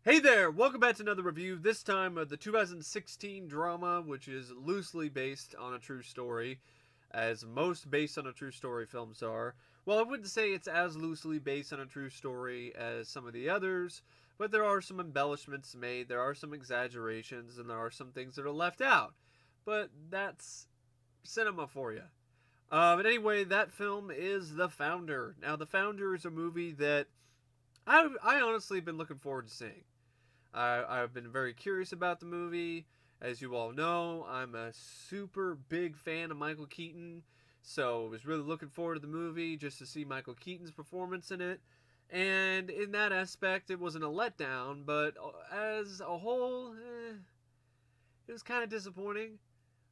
Hey there! Welcome back to another review, this time of the 2016 drama, which is loosely based on a true story, as most based on a true story films are. Well, I wouldn't say it's as loosely based on a true story as some of the others, but there are some embellishments made, there are some exaggerations, and there are some things that are left out. But that's cinema for you. But anyway, that film is The Founder. Now, The Founder is a movie that I honestly have been looking forward to seeing. I've been very curious about the movie. As you all know, I'm a super big fan of Michael Keaton, so I was really looking forward to the movie just to see Michael Keaton's performance in it. And in that aspect, it wasn't a letdown, but as a whole, it was kind of disappointing.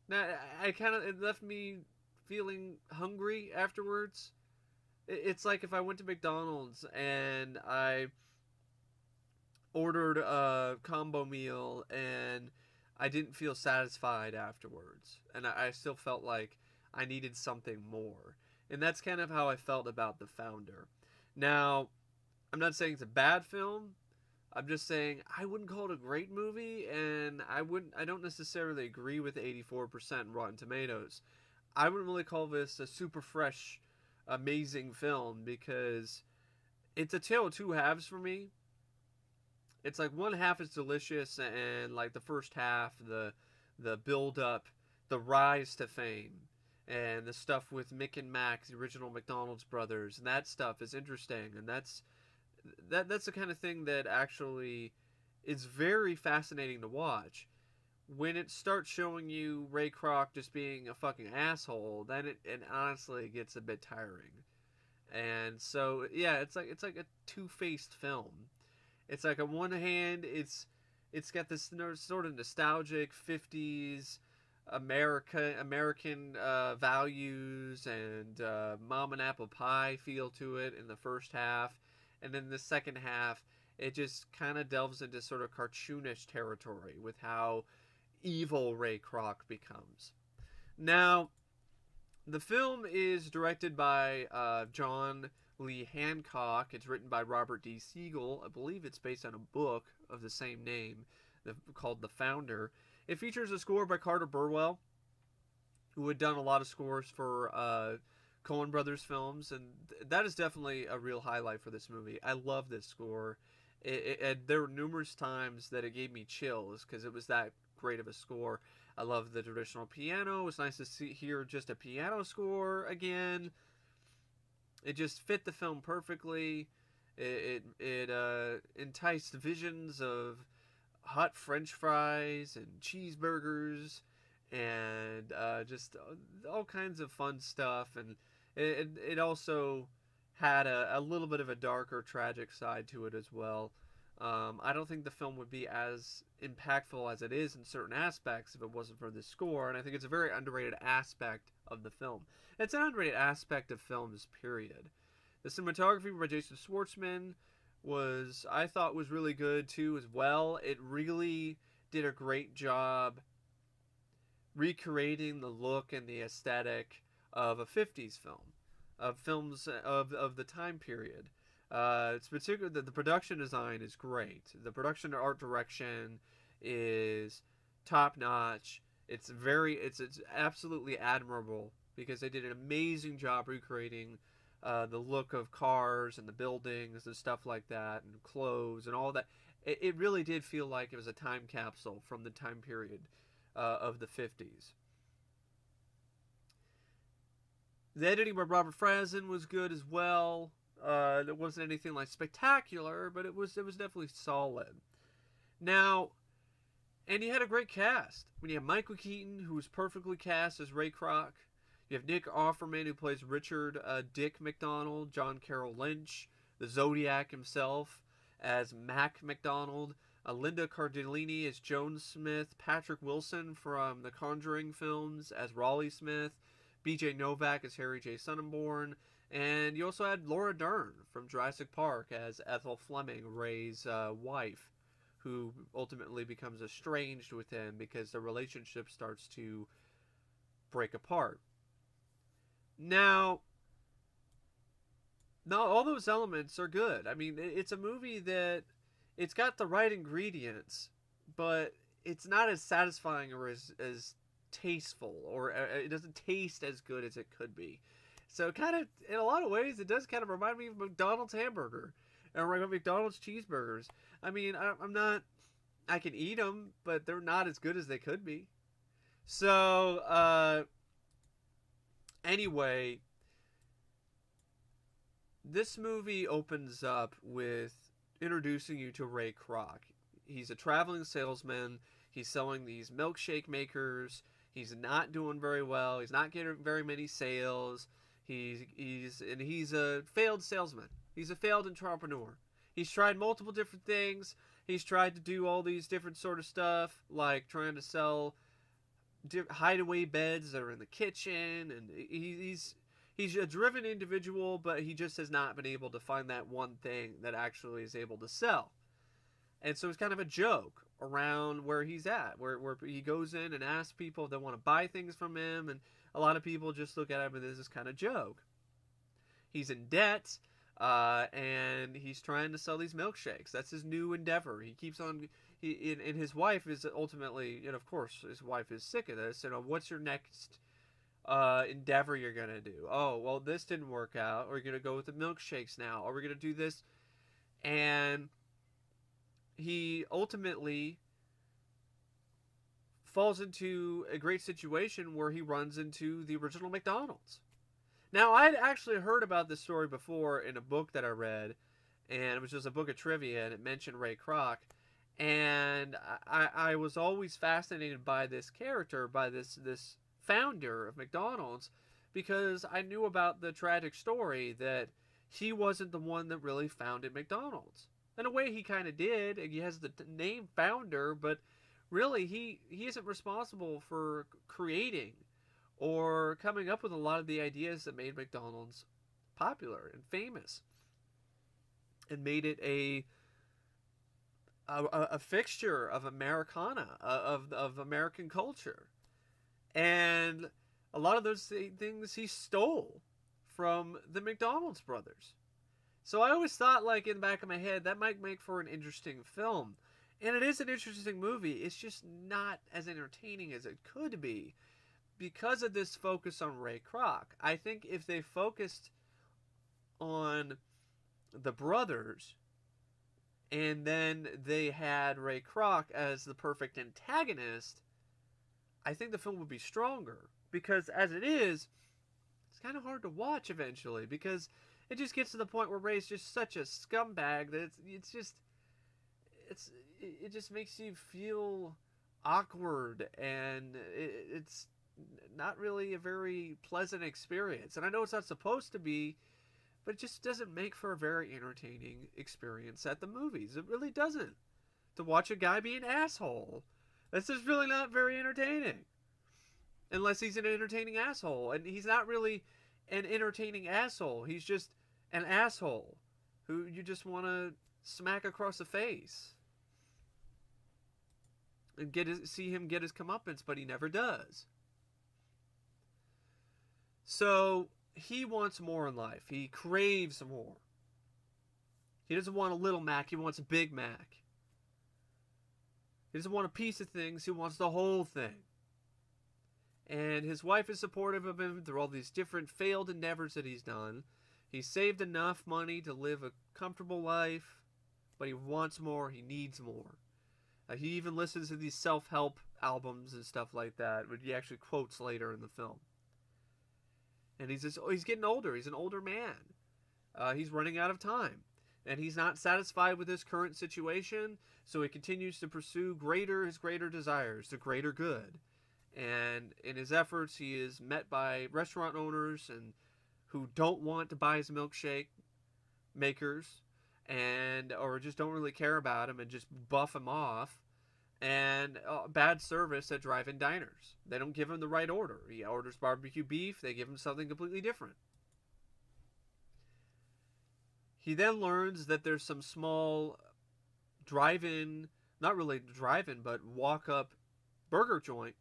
Now, it left me feeling hungry afterwards. It's like if I went to McDonald's and I ordered a combo meal and I didn't feel satisfied afterwards. And I still felt like I needed something more. And that's kind of how I felt about The Founder. Now, I'm not saying it's a bad film. I'm just saying I wouldn't call it a great movie, and I don't necessarily agree with 84% Rotten Tomatoes. I wouldn't really call this a super fresh, amazing film because it's a tale of two halves for me. It's like one half is delicious, and like the first half, the build up, the rise to fame, and the stuff with Mick and Mac, the original McDonald's brothers, and that stuff is interesting, and that's the kind of thing that actually is very fascinating to watch. When it starts showing you Ray Kroc just being a fucking asshole, then it honestly gets a bit tiring. And so yeah, it's like a two-faced film. It's like on one hand, it's got this sort of nostalgic '50s American values and mom and apple pie feel to it in the first half, and then the second half, it just kind of delves into sort of cartoonish territory with how evil Ray Kroc becomes. Now, the film is directed by John Lee Hancock. It's written by Robert D. Siegel. I believe it's based on a book of the same name called The Founder. It features a score by Carter Burwell, who had done a lot of scores for Coen Brothers films, and that is definitely a real highlight for this movie. I love this score. There were numerous times that it gave me chills because it was that great of a score. I love the traditional piano. It was nice to hear just a piano score again. It just fit the film perfectly. It enticed visions of hot French fries and cheeseburgers and just all kinds of fun stuff. And it also had a little bit of a darker, tragic side to it as well. I don't think the film would be as impactful as it is in certain aspects if it wasn't for this score, and I think it's a very underrated aspect of the film. It's an underrated aspect of films, period. The cinematography by Jason Schwartzman I thought, was really good too as well. It really did a great job recreating the look and the aesthetic of a '50s film, of films of the time period. It's particular that the production design is great. The production and art direction is top notch. It's absolutely admirable because they did an amazing job recreating the look of cars and the buildings and stuff like that, and clothes and all that. It really did feel like it was a time capsule from the time period of the '50s. The editing by Robert Frazen was good as well. It wasn't anything like spectacular, but it was definitely solid. Now, and he had a great cast. When you have Michael Keaton, who was perfectly cast as Ray Kroc, you have Nick Offerman, who plays Richard Dick McDonald, John Carroll Lynch, the Zodiac himself as Mac McDonald, Linda Cardellini as Joan Smith, Patrick Wilson from the Conjuring films as Raleigh Smith, B.J. Novak as Harry J. Sonnenborn, and you also had Laura Dern from Jurassic Park as Ethel Fleming, Ray's wife, who ultimately becomes estranged with him because the relationship starts to break apart. Now, all those elements are good. I mean, it's a movie that it's got the right ingredients, but it's not as satisfying or as tasteful, or it doesn't taste as good as it could be. So kind of, in a lot of ways, it does kind of remind me of McDonald's hamburger or McDonald's cheeseburgers. I mean, I'm not, I can eat them, but they're not as good as they could be. So, anyway, this movie opens up with introducing you to Ray Kroc. He's a traveling salesman. He's selling these milkshake makers. He's not doing very well. He's not getting very many sales. He's a failed salesman. He's a failed entrepreneur. He's tried multiple different things. He's tried to do all these different sort of stuff, like trying to sell hideaway beds that are in the kitchen, and he's a driven individual, but he just has not been able to find that one thing that actually is able to sell. And so it's kind of a joke around where he's at, where he goes in and asks people if they want to buy things from him, and a lot of people just look at him and this is kind of joke. He's in debt, and he's trying to sell these milkshakes. That's his new endeavor. He keeps on, and his wife is ultimately, and of course his wife is sick of this, what's your next endeavor you're going to do? Oh, well, this didn't work out. We're going to go with the milkshakes now. Or we're going to do this. And he ultimately falls into a great situation where he runs into the original McDonald's. Now, I'd actually heard about this story before in a book that I read, and it was just a book of trivia, and it mentioned Ray Kroc. And I was always fascinated by this character, by this founder of McDonald's, because I knew about the tragic story that he wasn't the one that really founded McDonald's. In a way, he kind of did. He has the name founder, but really he isn't responsible for creating or coming up with a lot of the ideas that made McDonald's popular and famous and made it a fixture of Americana, of American culture. And a lot of those things he stole from the McDonald's brothers. So I always thought, like, in the back of my head, that might make for an interesting film. And it is an interesting movie. It's just not as entertaining as it could be because of this focus on Ray Kroc. I think if they focused on the brothers and then they had Ray Kroc as the perfect antagonist, I think the film would be stronger. Because as it is, it's kind of hard to watch eventually, because it just gets to the point where Ray's just such a scumbag that it just makes you feel awkward, and it's not really a very pleasant experience. And I know it's not supposed to be, but it just doesn't make for a very entertaining experience at the movies. It really doesn't. To watch a guy be an asshole, that's just really not very entertaining. Unless he's an entertaining asshole. And he's not really an entertaining asshole. He's just an asshole who you just want to smack across the face. And see him get his comeuppance, but he never does. So he wants more in life. He craves more. He doesn't want a little Mac. He wants a Big Mac. He doesn't want a piece of things. He wants the whole thing. And his wife is supportive of him through all these different failed endeavors that he's done. He's saved enough money to live a comfortable life, but he wants more. He needs more. He even listens to these self-help albums and stuff like that, which he actually quotes later in the film. And he's getting older. He's an older man. He's running out of time. And he's not satisfied with his current situation, so he continues to pursue his greater desires, the greater good. And in his efforts, he is met by restaurant owners and who don't want to buy his milkshake makers, or just don't really care about him and just buff him off. And bad service at drive-in diners. They don't give him the right order. He orders barbecue beef. They give him something completely different. He then learns that there's some small drive-in, not really drive-in, but walk-up burger joint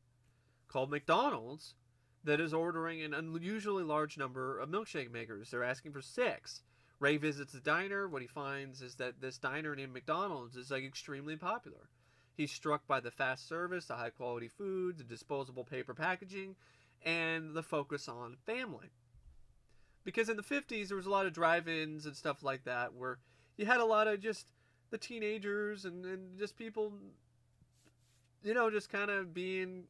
called McDonald's that is ordering an unusually large number of milkshake makers. They're asking for 6, Ray visits the diner. What he finds is that this diner named McDonald's is like extremely popular. He's struck by the fast service, the high quality food, the disposable paper packaging, and the focus on family. Because in the 50s, there was a lot of drive-ins and stuff like that where you had a lot of just the teenagers and just people, just kind of being...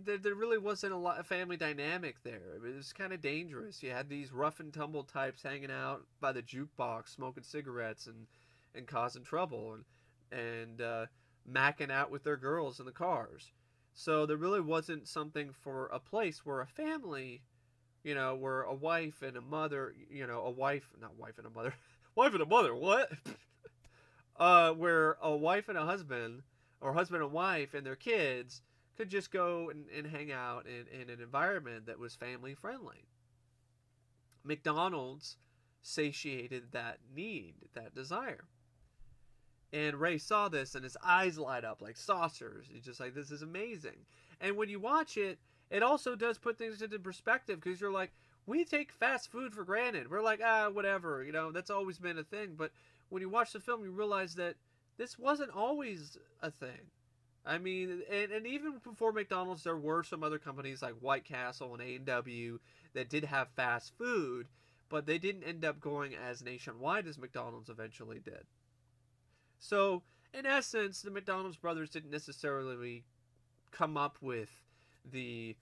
There really wasn't a lot of family dynamic there. It was kind of dangerous. You had these rough and tumble types hanging out by the jukebox, smoking cigarettes and causing trouble and macking out with their girls in the cars. So there really wasn't something for a place where a family, where a wife and a mother, not wife and a mother, wife and a mother, what? Where a wife and a husband, or husband and wife and their kids could just go and hang out in an environment that was family friendly. McDonald's satiated that need, that desire. And Ray saw this and his eyes light up like saucers. He's just like, this is amazing. And when you watch it, it also does put things into perspective, because you're like, we take fast food for granted. We're like, whatever, that's always been a thing. But when you watch the film, you realize that this wasn't always a thing. I mean, and even before McDonald's, there were some other companies like White Castle and A&W that did have fast food, but they didn't end up going as nationwide as McDonald's eventually did. So, in essence, the McDonald's brothers didn't necessarily come up with the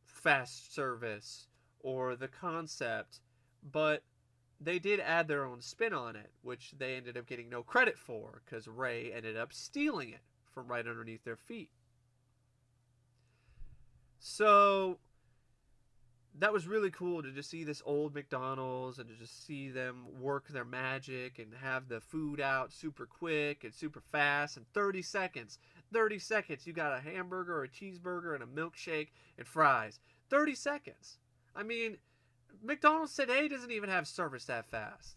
fast service or the concept, but they did add their own spin on it, which they ended up getting no credit for, because Ray ended up stealing it from right underneath their feet. So that was really cool to just see this old McDonald's and to just see them work their magic and have the food out super quick and super fast. In 30 seconds, you got a hamburger or a cheeseburger and a milkshake and fries. 30 seconds. I mean, McDonald's today doesn't even have service that fast.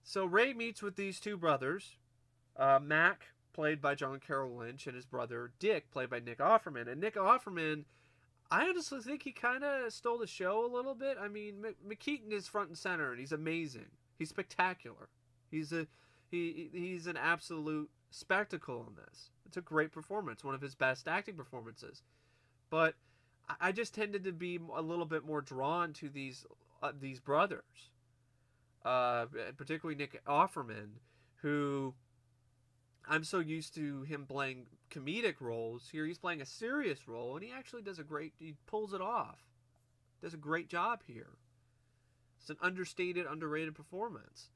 So Ray meets with these two brothers, Mac, played by Carroll Lynch, and his brother Dick, played by Nick Offerman. And Nick Offerman, I honestly think he kind of stole the show a little bit. I mean, Keaton is front and center, and he's amazing. He's spectacular. He's an absolute spectacle in this. It's a great performance, one of his best acting performances. But I just tended to be a little bit more drawn to these brothers. Particularly Nick Offerman, who I'm so used to him playing comedic roles. Here he's playing a serious role, and he actually he pulls it off. Does a great job here. It's an understated, underrated performance.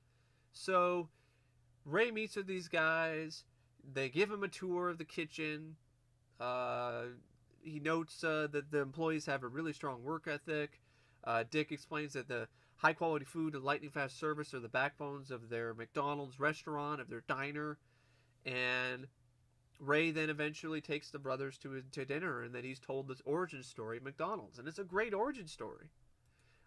So Ray meets with these guys. They give him a tour of the kitchen. He notes that the employees have a really strong work ethic. Dick explains that the high-quality food and lightning-fast service are the backbones of their McDonald's restaurant, of their diner. And Ray then eventually takes the brothers to dinner, and then he's told this origin story at McDonald's. And it's a great origin story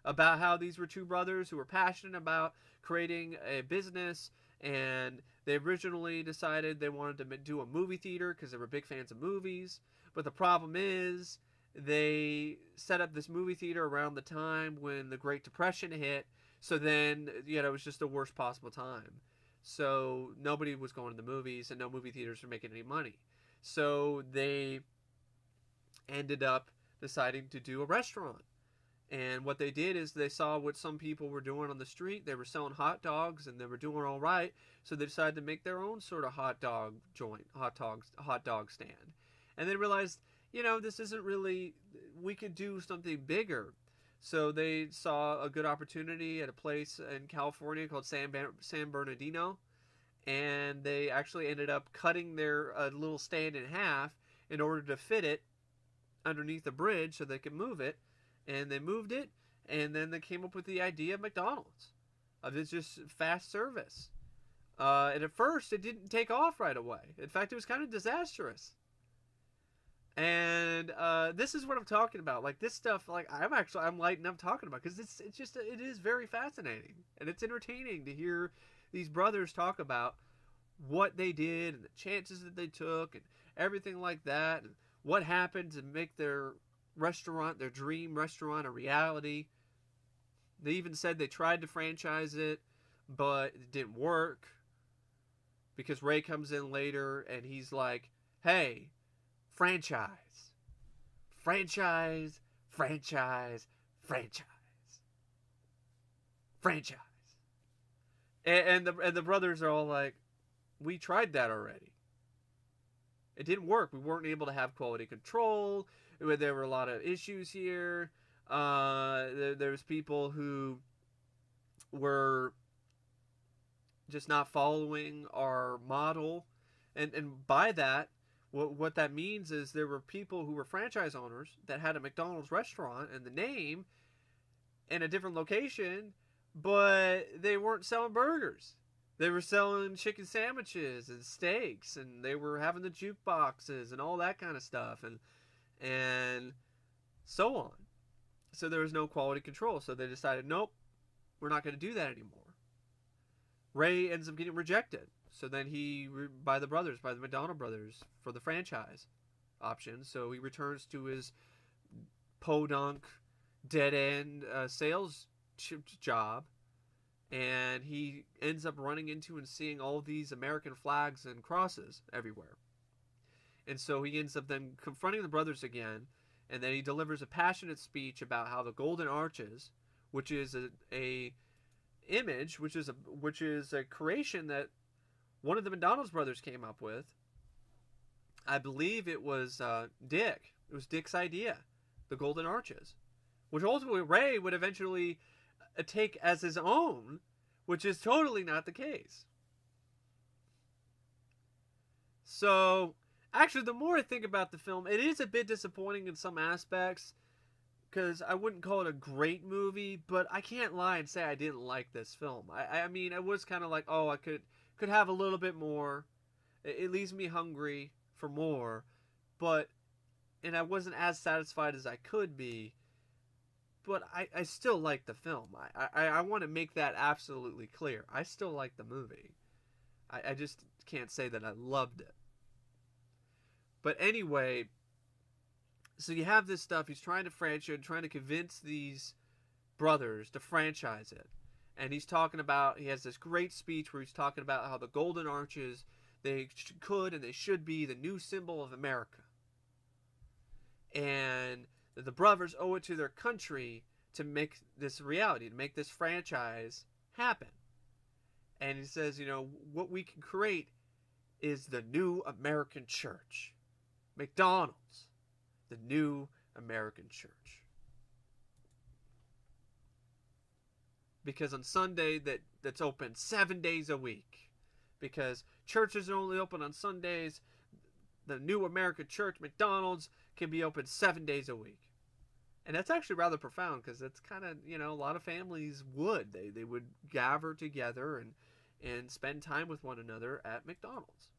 about how these were two brothers who were passionate about creating a business, and they originally decided they wanted to do a movie theater because they were big fans of movies. But the problem is, they set up this movie theater around the time when the Great Depression hit. So then, it was just the worst possible time. So nobody was going to the movies, and no movie theaters were making any money. So they ended up deciding to do a restaurant. And what they did is they saw what some people were doing on the street. They were selling hot dogs, and they were doing all right. So they decided to make their own sort of hot dog joint, hot dog stand. And they realized, this isn't really, we could do something bigger. So they saw a good opportunity at a place in California called San Bernardino. And they actually ended up cutting their little stand in half in order to fit it underneath the bridge so they could move it. And they moved it, and then they came up with the idea of McDonald's, of this just fast service. And at first, it didn't take off right away. In fact, it was kind of disastrous. And this is what I'm talking about. Like, this stuff, like, I'm lighting up talking about, because it is very fascinating, and it's entertaining to hear these brothers talk about what they did and the chances that they took and everything like that, and what happened to make their restaurant, their dream restaurant, a reality. They even said they tried to franchise it, but it didn't work because Ray comes in later and he's like, hey, franchise, franchise, franchise, franchise, franchise. And the brothers are all like, we tried that already. It didn't work. We weren't able to have quality control. There were a lot of issues here. There's people who were just not following our model. And by that, what that means is there were people who were franchise owners that had a McDonald's restaurant and the name in a different location, but they weren't selling burgers. They were selling chicken sandwiches and steaks, and they were having the jukeboxes and all that kind of stuff, and so on. So there was no quality control. So they decided, nope, we're not going to do that anymore. Ray ends up getting rejected. So then by the McDonald brothers, for the franchise option. So he returns to his podunk, dead-end sales job. And he ends up running into and seeing all these American flags and crosses everywhere. And so he ends up then confronting the brothers again. And then he delivers a passionate speech about how the Golden Arches, which is a image, which is a creation that one of the McDonald's brothers came up with. I believe it was Dick. It was Dick's idea, the Golden Arches, which ultimately Ray would eventually take as his own, which is totally not the case. So, actually, the more I think about the film, it is a bit disappointing in some aspects, because I wouldn't call it a great movie, but I can't lie and say I didn't like this film. I mean, I was kind of like, oh, I could have a little bit more. It leaves me hungry for more, and I wasn't as satisfied as I could be. But I still like the film. I want to make that absolutely clear. I still like the movie. I just can't say that I loved it. But anyway, so you have this stuff. He's trying to convince these brothers to franchise it. And he has this great speech where he's talking about how the Golden Arches, they could and they should be the new symbol of America. And the brothers owe it to their country to make this reality, to make this franchise happen. And he says, what we can create is the new American church. McDonald's, the new American church. Because on Sunday, that's open 7 days a week. Because churches are only open on Sundays, the new American church, McDonald's, can be open 7 days a week. And that's actually rather profound, because it's kind of, a lot of families would. They would gather together and spend time with one another at McDonald's.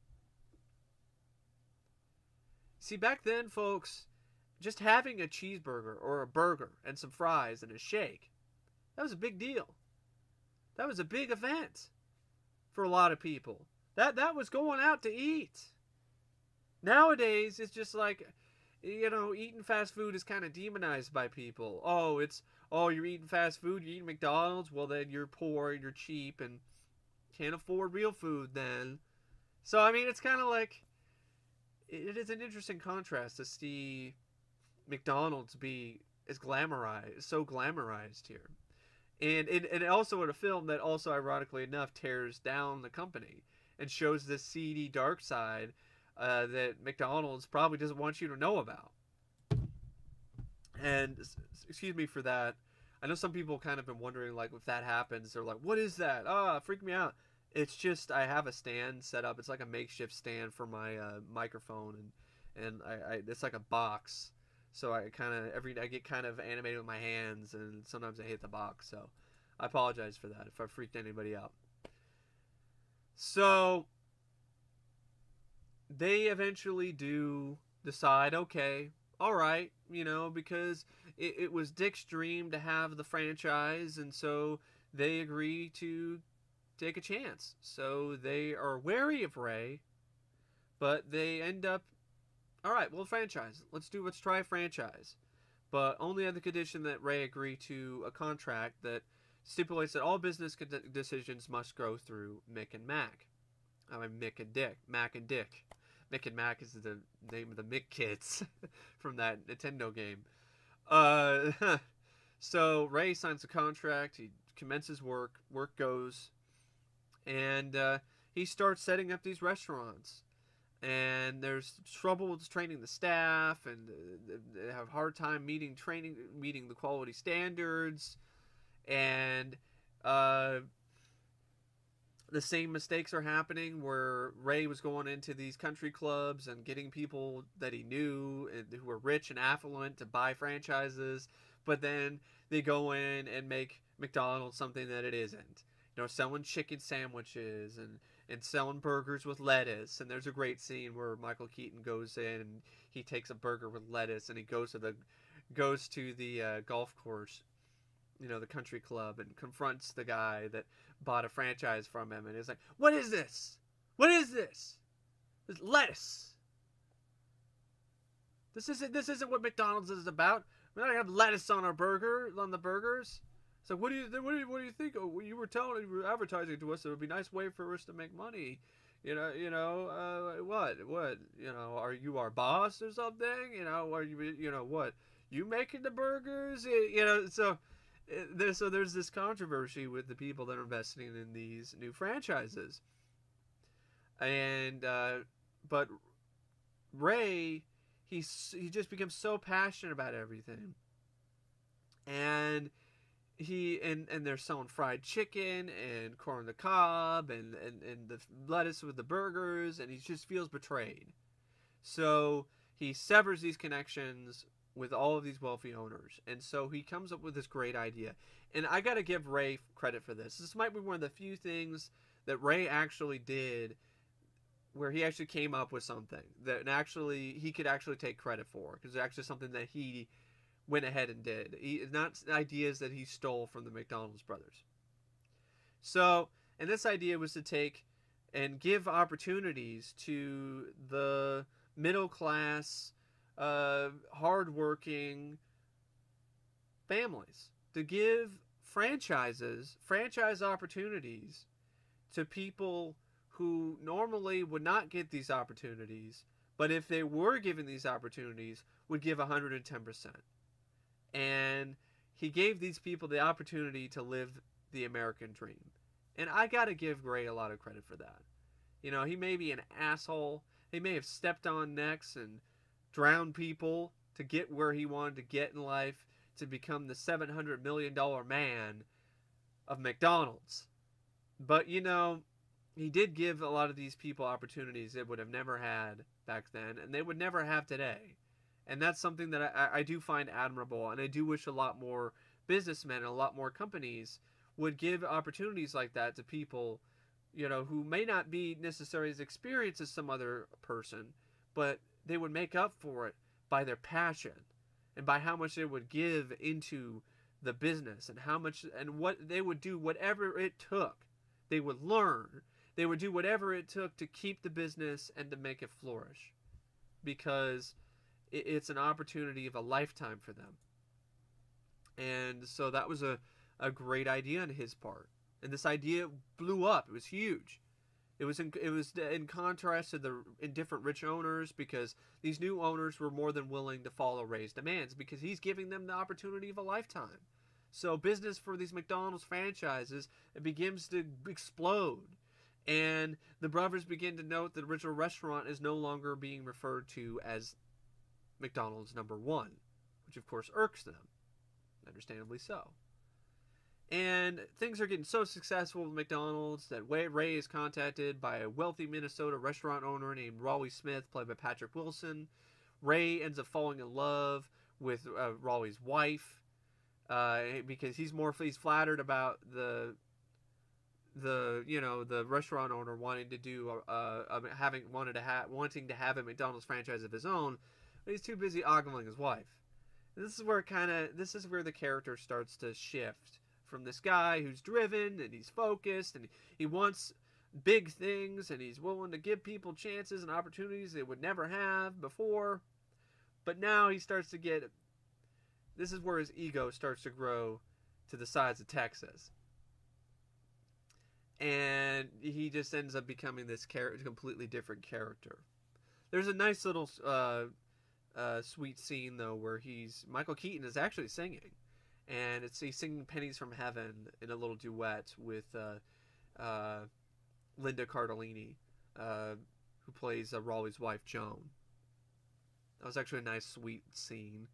See, back then, folks, just having a cheeseburger or a burger and some fries and a shake, that was a big deal. That was a big event for a lot of people. That was going out to eat. Nowadays, it's just like, eating fast food is kind of demonized by people. You're eating fast food, you're eating McDonald's, well then you're poor and you're cheap and can't afford real food then. So, I mean, it's kind of like, it is an interesting contrast to see McDonald's be so glamorized here. And also in a film that also, ironically enough, tears down the company and shows this seedy dark side that McDonald's probably doesn't want you to know about. And excuse me for that. I know some people kind of been wondering, like, if that happens, they're like, what is that? Freak me out. It's just, I have a stand set up. It's like a makeshift stand for my microphone, and it's like a box. So I get kind of animated with my hands, and sometimes I hit the box. So I apologize for that if I freaked anybody out. So they eventually do decide, okay, all right, because it was Dick's dream to have the franchise, and so they agree to take a chance. So they are wary of Ray, but they end up, all right, well, franchise. Let's try a franchise. but only on the condition that Ray agree to a contract that stipulates that all business decisions must go through Mick and Mac. I mean, Mick and Dick. Mac and Dick. Mick and Mac is the name of the Mick kids from that Nintendo game. So Ray signs the contract. He commences work. Work goes. And he starts setting up these restaurants. And there's trouble with training the staff, and they have a hard time meeting the quality standards, and the same mistakes are happening where Ray was going into these country clubs and getting people that he knew and who were rich and affluent to buy franchises, but then they go in and make McDonald's something that it isn't. Selling chicken sandwiches and selling burgers with lettuce. And there's a great scene where Michael Keaton goes in and he takes a burger with lettuce, and he goes to the golf course, the country club, and confronts the guy that bought a franchise from him, and he's like, "What is this? What is this? It's lettuce. This isn't what McDonald's is about. We're not gonna have lettuce on the burgers." So what do you think? Oh, you were advertising to us. It would be a nice way for us to make money. What? Are you our boss or something? Are you, what? You making the burgers? So there's this controversy with the people that are investing in these new franchises. And, but Ray, he just becomes so passionate about everything. And they're selling fried chicken and corn on the cob and the lettuce with the burgers, and he just feels betrayed. So he severs these connections with all of these wealthy owners, and so he comes up with this great idea. And I gotta give Ray credit for this. This might be one of the few things that Ray actually did where he actually came up with something that he could actually take credit for, because it's actually something that he went ahead and did. Not ideas that he stole from the McDonald's brothers. So, and this idea was to take and give opportunities to the middle class, hardworking families, to give franchise opportunities to people who normally would not get these opportunities, but if they were given these opportunities, would give 110%. And he gave these people the opportunity to live the American dream. And I gotta give Ray a lot of credit for that. He may be an asshole. He may have stepped on necks and drowned people to get where he wanted to get in life, to become the $700 million man of McDonald's. But, he did give a lot of these people opportunities they would have never had back then, and they would never have today. And that's something that I do find admirable, and I do wish a lot more businessmen and a lot more companies would give opportunities like that to people, who may not be necessarily as experienced as some other person, but they would make up for it by their passion and by how much they would give into the business, and how much and what they would do, whatever it took. They would learn. They would do whatever it took to keep the business and to make it flourish, because it's an opportunity of a lifetime for them. And so that was a great idea on his part. And this idea blew up. It was huge. It was in contrast to the indifferent rich owners, because these new owners were more than willing to follow Ray's demands, because he's giving them the opportunity of a lifetime. So business for these McDonald's franchises, it begins to explode. And the brothers begin to note that the original restaurant is no longer being referred to as McDonald's number 1, which of course irks them, understandably so. And things are getting so successful with McDonald's that Ray is contacted by a wealthy Minnesota restaurant owner named Raleigh Smith, played by Patrick Wilson. Ray ends up falling in love with Raleigh's wife, because he's flattered about the restaurant owner wanting to do wanting to have a McDonald's franchise of his own, but he's too busy ogling his wife. And this is where the character starts to shift from this guy who's driven and he's focused and he wants big things and he's willing to give people chances and opportunities they would never have before. But now he starts to get This is where his ego starts to grow to the size of Texas. And he just ends up becoming this completely different character. There's a nice little sweet scene, though, where Michael Keaton is actually singing. And he's singing Pennies from Heaven in a little duet with Linda Cardellini, who plays Raleigh's wife, Joan. That was actually a nice, sweet scene.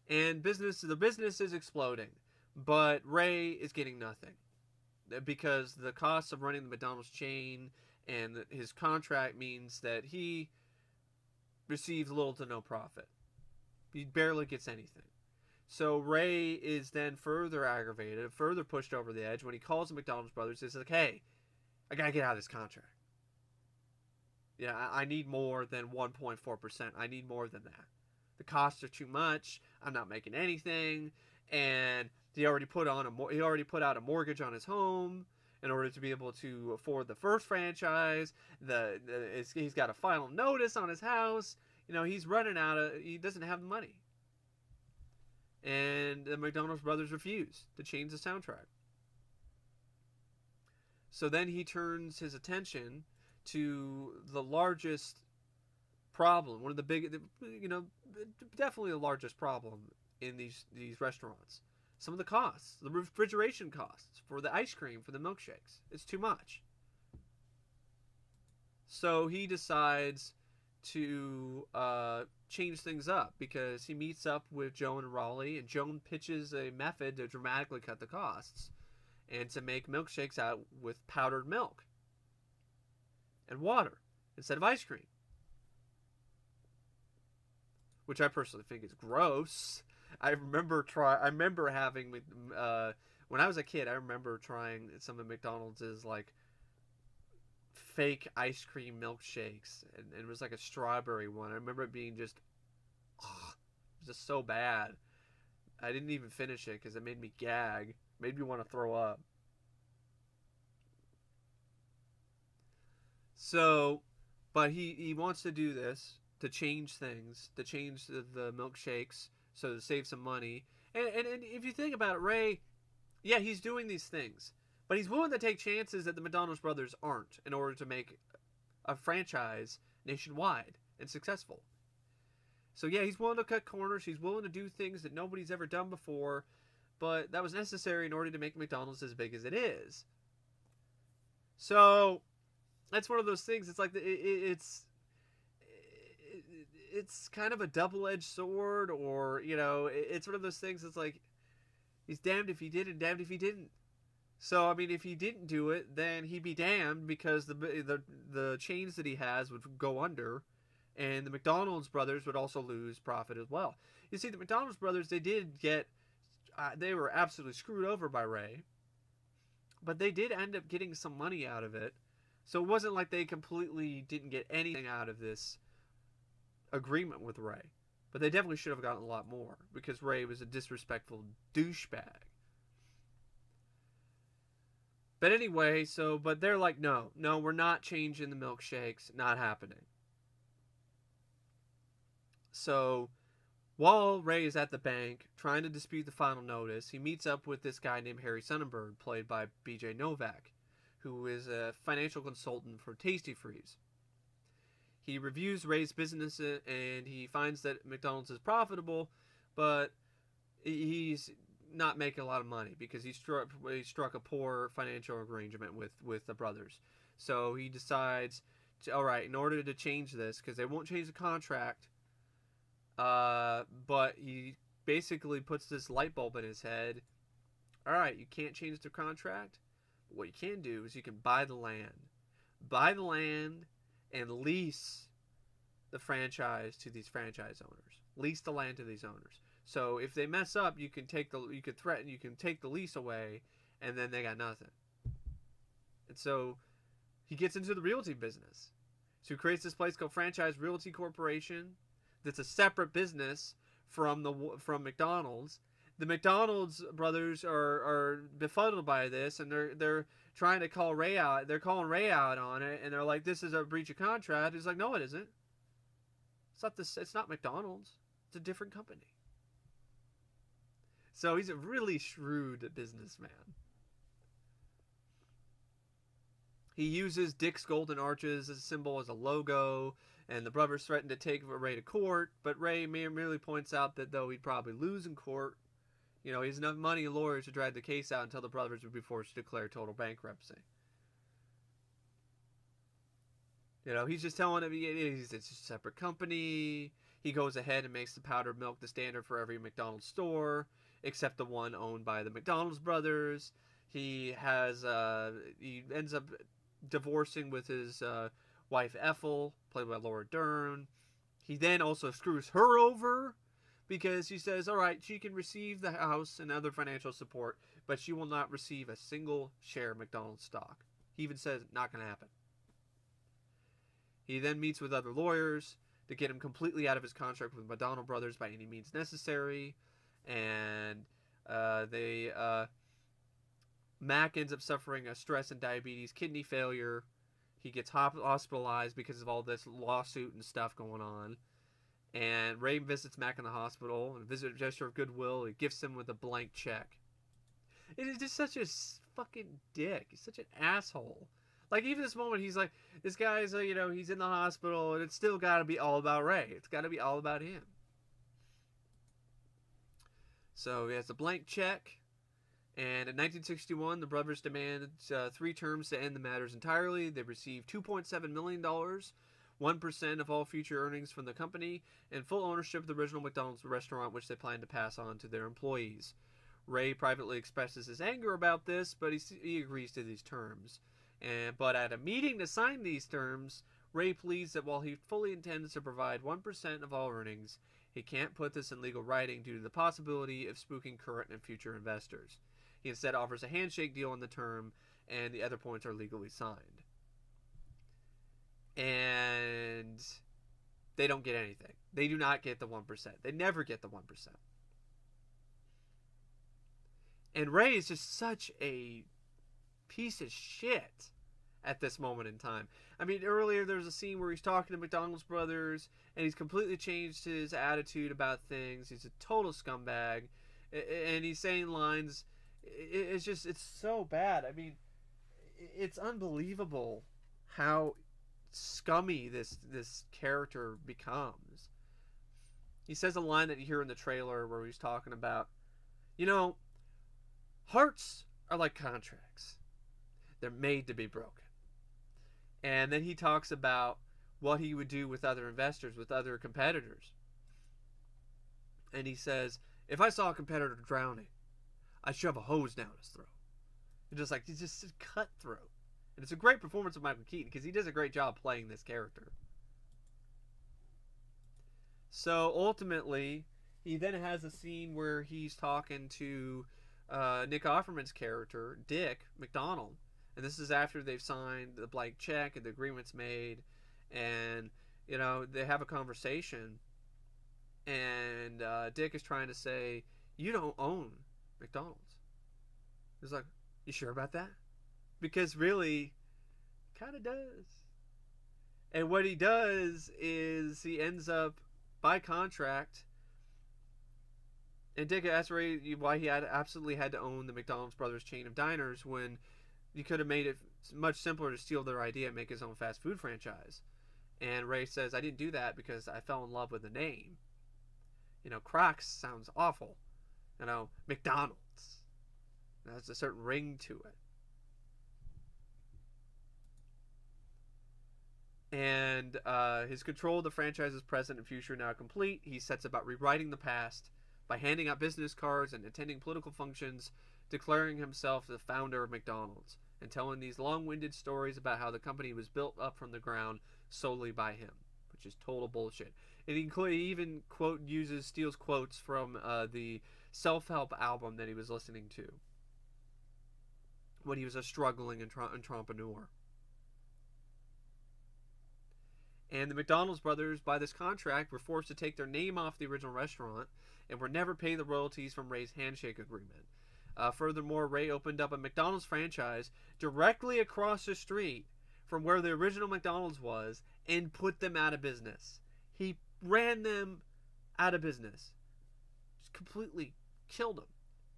And the business is exploding, but Ray is getting nothing because the cost of running the McDonald's chain and his contract means that he receives little to no profit. He barely gets anything. So Ray is then further aggravated, further pushed over the edge when he calls the McDonald's brothers. He's like, "Hey, I gotta get out of this contract. Yeah, I need more than 1.4%. I need more than that. The costs are too much. I'm not making anything." And he already put out a mortgage on his home in order to be able to afford the first franchise. He's got a final notice on his house. He's running he doesn't have the money. And the McDonald's brothers refuse to change the soundtrack. So then he turns his attention to the largest problem, one of the big, definitely the largest problem in these restaurants. Some of the costs, the refrigeration costs for the ice cream, for the milkshakes. It's too much. So he decides to change things up because he meets up with Joan and Raleigh, and Joan pitches a method to dramatically cut the costs and to make milkshakes out with powdered milk and water instead of ice cream, which I personally think is gross. I remember having when I was a kid. I remember trying some of McDonald's like fake ice cream milkshakes, and it was like a strawberry one. I remember it being just so bad. I didn't even finish it because it made me gag, made me want to throw up. So, but he wants to do this to change things, to change the milkshakes, so to save some money. And if you think about it, Ray, yeah, he's doing these things, but he's willing to take chances that the McDonald's brothers aren't in order to make a franchise nationwide and successful. So yeah, he's willing to cut corners. He's willing to do things that nobody's ever done before, but that was necessary in order to make McDonald's as big as it is. So that's one of those things. It's like it's kind of a double-edged sword, or it's one of those things. It's like he's damned if he did and damned if he didn't. So I mean, if he didn't do it, then he'd be damned because the chains that he has would go under, and the McDonald's brothers would also lose profit as well. You see, the McDonald's brothers, they were absolutely screwed over by Ray, but they did end up getting some money out of it. So it wasn't like they completely didn't get anything out of this agreement with Ray. But they definitely should have gotten a lot more because Ray was a disrespectful douchebag. But anyway, but they're like, no, we're not changing the milkshakes. Not happening. So while Ray is at the bank trying to dispute the final notice, he meets up with this guy named Harry Sonnenberg, played by B.J. Novak, who is a financial consultant for Tasty Freeze. He reviews Ray's business and he finds that McDonald's is profitable, but he's not making a lot of money because he struck a poor financial arrangement with the brothers. So he decides, all right, in order to change this, because they won't change the contract, but he basically puts this light bulb in his head. All right, you can't change the contract. What you can do is you can buy the land and lease the franchise to these franchise owners. Lease the land to these owners. So if they mess up, you can take the lease away, and then they got nothing. And so he gets into the realty business. So he creates this place called Franchise Realty Corporation. That's a separate business from McDonald's. The McDonald's brothers are befuddled by this, and they're trying to call Ray out. They're calling Ray out on it, and they're like, "This is a breach of contract." He's like, "No, it isn't. It's not McDonald's. It's a different company." So he's a really shrewd businessman. He uses Dick's golden arches as a symbol, as a logo, and the brothers threaten to take Ray to court, but Ray merely points out that though he'd probably lose in court, he has enough money and lawyers to drag the case out until the brothers would be forced to declare total bankruptcy. He's just telling him it's a separate company. He goes ahead and makes the powdered milk the standard for every McDonald's store, except the one owned by the McDonald's brothers. He ends up divorcing with his wife Ethel, played by Laura Dern. He then also screws her over because he says, all right, she can receive the house and other financial support, but she will not receive a single share of McDonald's stock. He even says, not going to happen. He then meets with other lawyers to get him completely out of his contract with McDonald Brothers by any means necessary. And Mac ends up suffering a stress and diabetes, kidney failure. He gets hospitalized because of all this lawsuit and stuff going on. And Ray visits Mac in the hospital, and a gesture of goodwill. He gifts him with a blank check. It is just such a fucking dick. He's such an asshole. Like, even this moment, he's like, this guy's, he's in the hospital, and it's still got to be all about Ray. It's got to be all about him. So he has a blank check, and in 1961, the brothers demanded 3 terms to end the matters entirely. They received $2.7 million, 1% of all future earnings from the company, and full ownership of the original McDonald's restaurant, which they plan to pass on to their employees. Ray privately expresses his anger about this, but he agrees to these terms. But at a meeting to sign these terms, Ray pleads that while he fully intends to provide 1% of all earnings, he can't put this in legal writing due to the possibility of spooking current and future investors. He instead offers a handshake deal on the term, and the other points are legally signed. And they don't get anything. They do not get the 1%. They never get the 1%. And Ray is just such a piece of shit at this moment in time. I mean, earlier there's a scene where he's talking to McDonald's brothers, and he's completely changed his attitude about things. He's a total scumbag, and he's saying lines. It's so bad. I mean, it's unbelievable how scummy this character becomes. He says a line that you hear in the trailer where he's talking about, hearts are like contracts. They're made to be broken. And then he talks about what he would do with other investors, with other competitors. And he says, if I saw a competitor drowning, I'd shove a hose down his throat. He's just cutthroat. And it's a great performance of Michael Keaton because he does a great job playing this character. So ultimately, he then has a scene where he's talking to Nick Offerman's character, Dick McDonald. And this is after they've signed the blank check and the agreement's made. And, they have a conversation. And Dick is trying to say, you don't own McDonald's. He's like, you sure about that? Because really, kind of does. And what he does is he ends up, by contract, and Dick asked Ray why he absolutely had to own the McDonald's brothers chain of diners when he could have made it much simpler to steal their idea and make his own fast food franchise. And Ray says, I didn't do that because I fell in love with the name. Crocs sounds awful. McDonald's. There's a certain ring to it. And his control of the franchise's present and future now complete. He sets about rewriting the past by handing out business cards and attending political functions, declaring himself the founder of McDonald's, and telling these long-winded stories about how the company was built up from the ground solely by him, which is total bullshit. And he even steals quotes from the self-help album that he was listening to when he was a struggling entrepreneur. And the McDonald's brothers, by this contract, were forced to take their name off the original restaurant and were never paid the royalties from Ray's handshake agreement. Furthermore, Ray opened up a McDonald's franchise directly across the street from where the original McDonald's was and put them out of business. He ran them out of business. Just completely killed them.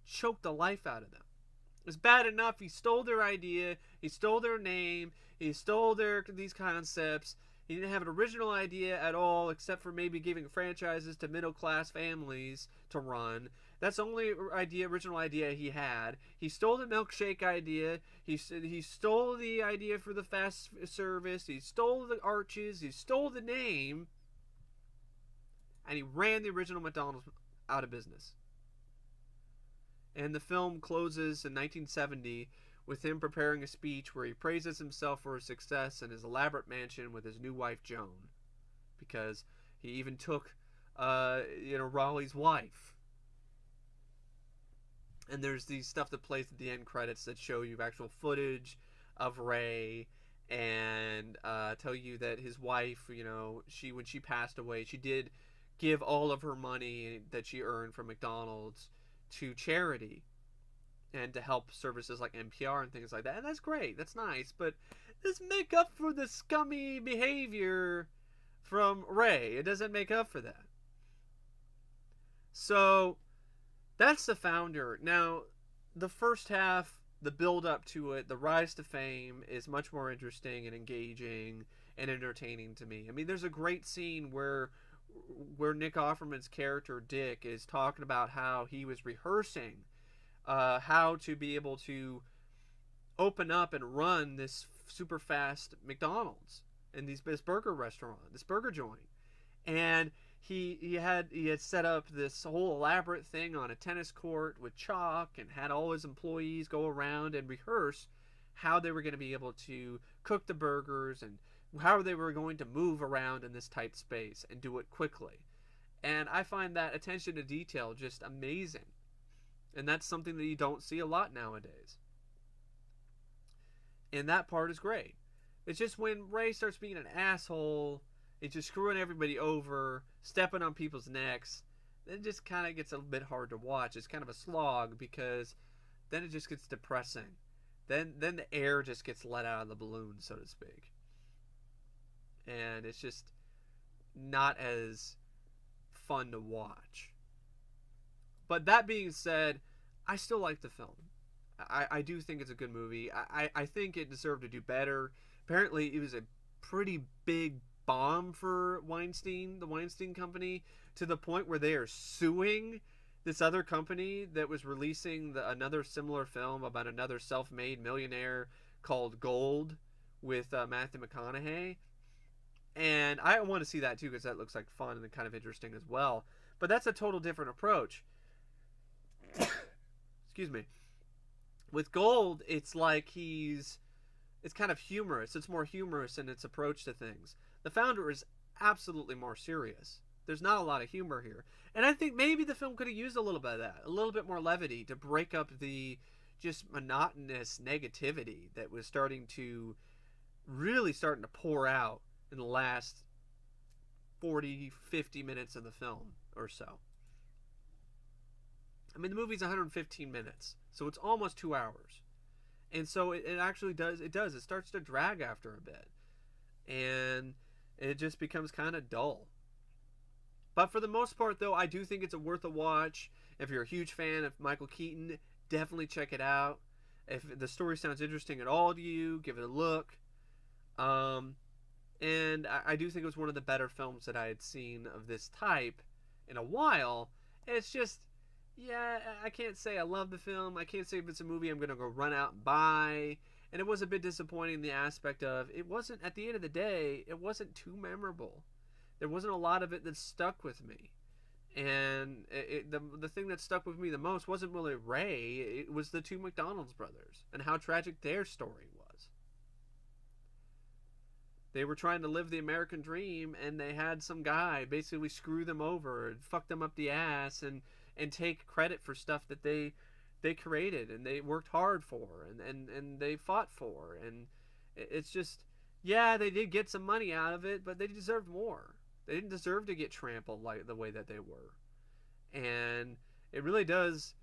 choked the life out of them. It's bad enough he stole their idea, he stole their name, he stole these concepts. He didn't have an original idea at all, except for maybe giving franchises to middle-class families to run. That's the only original idea he had. He stole the milkshake idea. He stole the idea for the fast service. He stole the arches. He stole the name. And he ran the original McDonald's out of business. And the film closes in 1970 with him preparing a speech where he praises himself for his success in his elaborate mansion with his new wife Joan, because he even took Raleigh's wife. And there's these stuff that plays at the end credits that show you actual footage of Ray and tell you that his wife, when she passed away, she did give all of her money that she earned from McDonald's to charity and to help services like NPR and things like that. And that's great. That's nice. But this make up for the scummy behavior from Ray. It doesn't make up for that. So that's The Founder. Now, the first half, the build up to it, the rise to fame is much more interesting and engaging and entertaining to me. I mean, there's a great scene where Nick Offerman's character Dick is talking about how he was rehearsing how to be able to open up and run this super fast McDonald's and this burger restaurant, this burger joint. And he had set up this whole elaborate thing on a tennis court with chalk and had all his employees go around and rehearse how they were going to be able to cook the burgers and how they were going to move around in this tight space and do it quickly. And I find that attention to detail just amazing. And that's something that you don't see a lot nowadays. And that part is great. It's just when Ray starts being an asshole, it's just screwing everybody over, stepping on people's necks, then it just kind of gets a bit hard to watch. It's kind of a slog because then it just gets depressing. Then the air just gets let out of the balloon, so to speak. And it's just not as fun to watch. But that being said, I still like the film. I do think it's a good movie. I think it deserved to do better. Apparently, it was a pretty big bomb for Weinstein, the Weinstein Company, to the point where they are suing this other company that was releasing another similar film about another self-made millionaire called Gold with Matthew McConaughey. And I want to see that too because that looks like fun and kind of interesting as well. But that's a total different approach. Excuse me. With Gold, it's like it's kind of humorous. It's more humorous in its approach to things. The Founder is absolutely more serious. There's not a lot of humor here. And I think maybe the film could have used a little bit of that. A little bit more levity to break up the just monotonous negativity that was starting to pour out in the last 40, 50 minutes of the film or so. I mean, the movie's 115 minutes, so it's almost 2 hours. And so it actually does. It starts to drag after a bit. And it just becomes kind of dull. But for the most part, though, I do think it's worth a watch. If you're a huge fan of Michael Keaton, definitely check it out. If the story sounds interesting at all to you, give it a look. And I do think it was one of the better films that I had seen of this type in a while. It's just, yeah, I can't say I love the film. I can't say if it's a movie I'm going to go run out and buy. And it was a bit disappointing in the aspect of, it wasn't, at the end of the day, it wasn't too memorable. There wasn't a lot of it that stuck with me. And the thing that stuck with me the most wasn't really Ray. It was the two McDonald's brothers and how tragic their story was. They were trying to live the American dream, and they had some guy basically screw them over and fuck them up the ass and take credit for stuff that they created and they worked hard for and they fought for. And it's just, yeah, they did get some money out of it, but they deserved more. They didn't deserve to get trampled like the way that they were. And it really does,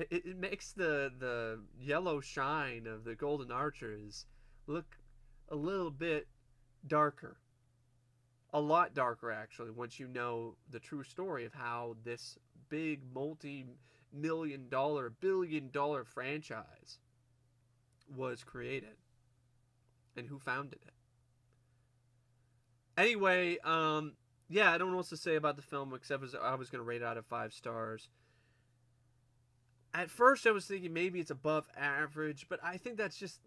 it makes the yellow shine of the Golden Arches look a little bit darker. A lot darker, actually, once you know the true story of how this big multi-million-dollar, billion-dollar franchise was created, and who founded it. Anyway, yeah, I don't know what to say about the film except I was going to rate it out of 5 stars. At first, I was thinking maybe it's above average, but I think that's just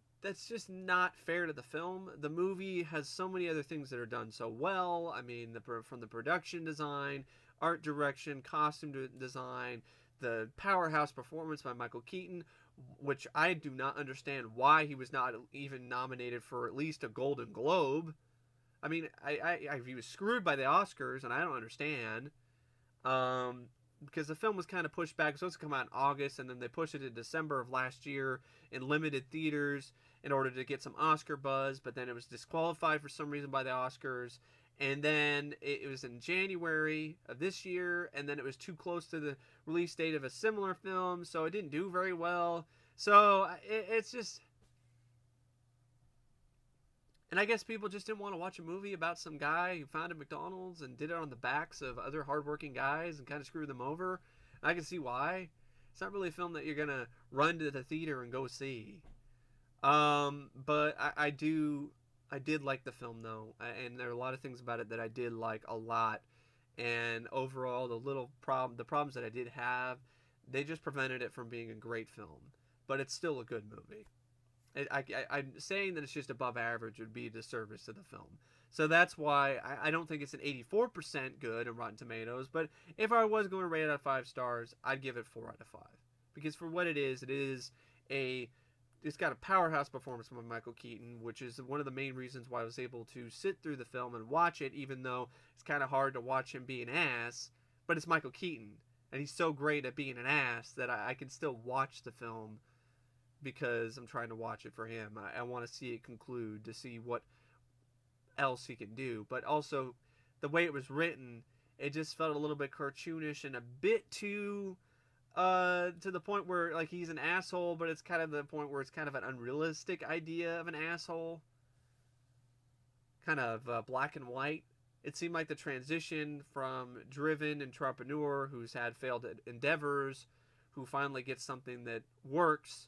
not fair to the film. The movie has so many other things that are done so well. I mean, from the production design, art direction, costume design, the powerhouse performance by Michael Keaton, which I do not understand why he was not even nominated for at least a Golden Globe. I mean, he was screwed by the Oscars, and I don't understand. Because the film was kind of pushed back. It was supposed to come out in August, and then they pushed it to December of last year in limited theaters in order to get some Oscar buzz, but then it was disqualified for some reason by the Oscars. And then it was in January of this year, and then it was too close to the release date of a similar film, so it didn't do very well. So it's just... And I guess people just didn't want to watch a movie about some guy who founded McDonald's and did it on the backs of other hardworking guys and kind of screwed them over. I can see why. It's not really a film that you're going to run to the theater and go see. But I did like the film, though. And there are a lot of things about it that I did like a lot. And overall, the problems that I did have, they just prevented it from being a great film. But it's still a good movie. I'm saying that it's just above average would be a disservice to the film. So that's why I don't think it's an 84% good in Rotten Tomatoes. But if I was going to rate it out of 5 stars, I'd give it 4 out of 5. Because for what it is it's got a powerhouse performance from Michael Keaton, which is one of the main reasons why I was able to sit through the film and watch it, even though it's kind of hard to watch him be an ass. But it's Michael Keaton, and he's so great at being an ass that I can still watch the film because I'm trying to watch it for him. I want to see it conclude, to see what else he can do. But also, the way it was written, it just felt a little bit cartoonish and a bit too... to the point where, like, he's an asshole, but it's kind of the point where it's kind of an unrealistic idea of an asshole. Kind of black and white. It seemed like the transition from driven entrepreneur who's had failed endeavors, who finally gets something that works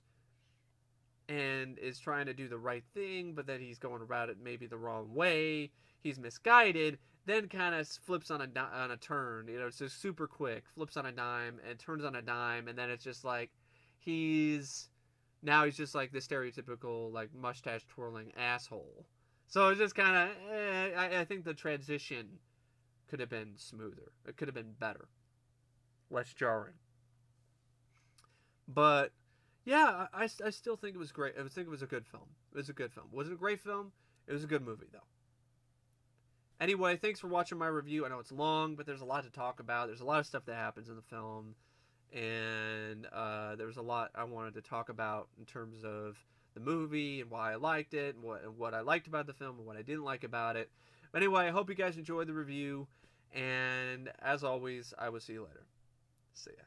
and is trying to do the right thing, but then he's going about it maybe the wrong way. He's misguided, then kind of flips on a turn. You know, it's just super quick. Flips on a dime and turns on a dime, and then it's just like he's just like the stereotypical, like, mustache twirling asshole. So it's just kind of I think the transition could have been smoother. It could have been better, less jarring. But yeah, I still think it was great. I think it was a good film. It was a good film. Was it a great film? It was a good movie, though. Anyway, thanks for watching my review. I know it's long, but there's a lot to talk about. There's a lot of stuff that happens in the film. And there was a lot I wanted to talk about in terms of the movie and why I liked it, and what I liked about the film and what I didn't like about it. But anyway, I hope you guys enjoyed the review. And as always, I will see you later. See ya.